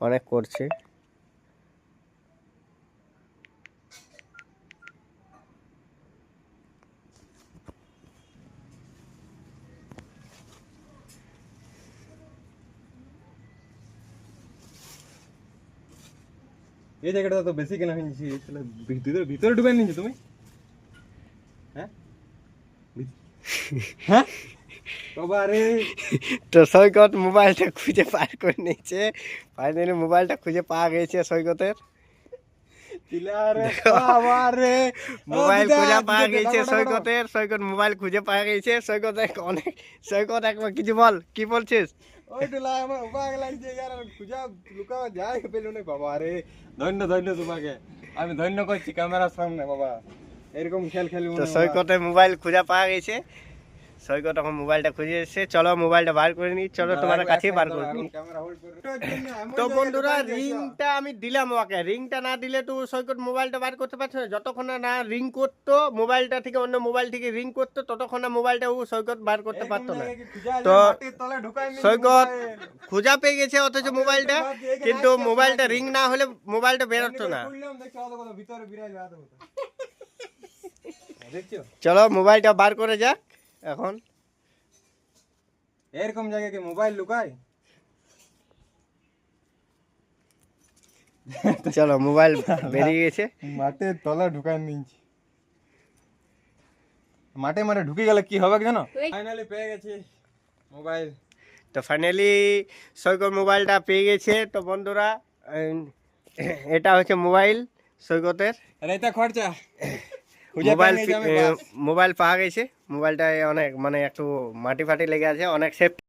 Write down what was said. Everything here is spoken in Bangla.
অনেক করছে। এই জায়গাটা তো বেশি কেনা হয়েছে, তাহলে ভিতরে ভিতরে ঢুকে নিয়েছো তুমি? হ্যাঁ হ্যাঁ বাবা রে, তো সৈকত মোবাইলটা খুঁজে পার করে নিয়েছে। ফাইনালি মোবাইলটা খুঁজে পাওয়া গেছে সৈকতের। চিলারে দেখো, বাবা রে, ও মোবাইল দিদা খুঁজে পাওয়া দিদা গেছে দেখো দেখো দেখো। সৈকতের। সৈকত মোবাইল খুঁজে পাওয়া গেছে। সৈকত অনেক, সৈকত একবার কিছু বল, কি বলছিস? ওই টুলা আমার উপাগ লাগছে यार, খুঁজা লুকাও যায় পেলো না বাবা রে। ধন্য ধন্য তোমাকে, আমি ধন্য করছি ক্যামেরার সামনে বাবা, এরকম খেল খেলবো তো না বাবা। সৈকতের মোবাইল খুঁজে পাওয়া গেছে। সৈকত এখন মোবাইলটা খুঁজে এসেছে। চলো মোবাইলটা বার করে নি, চলো তোমার কাছেই বার করে নি। ক্যামেরা হোল্ড করে তো বন্ধুরা, রিংটা আমি দিলাম ওকে। রিংটা না দিলে তো সৈকত মোবাইলটা বার করতে পারছে না। যতক্ষণ না না রিং করতো মোবাইলটা থেকে, অন্য মোবাইল থেকে রিং করতো, ততক্ষণ না মোবাইলটা ও সৈকত বার করতে পারতো না। তো সৈকত খোঁজা পেয়ে গেছে অথচ মোবাইলটা, কিন্তু মোবাইলটা রিং না হলে মোবাইলটা বেরোতো না। দেখছো চলো মোবাইলটা বার করে যাক এখন। এরকম জায়গায় কি মোবাইল লুকায়? চলো মোবাইল বেরিয়ে গেছে। মাটির তলা ঢুকায় নিয়েছি। মাঠে মাঠে ঢুকে গেলে কি হবে জানো? ফাইনালি পেয়ে গেছি মোবাইল। তো ফাইনালি সৈকত মোবাইলটা পেয়ে গেছে। তো বন্ধুরা, এটা হচ্ছে মোবাইল সৈকতের। আর এটা খরচা মোবাইল মোবাইল পাওয়া গেছে। মোবাইলটায় অনেক মানে একটু মাটি ফাটি লেগে আছে, অনেক সেফটি।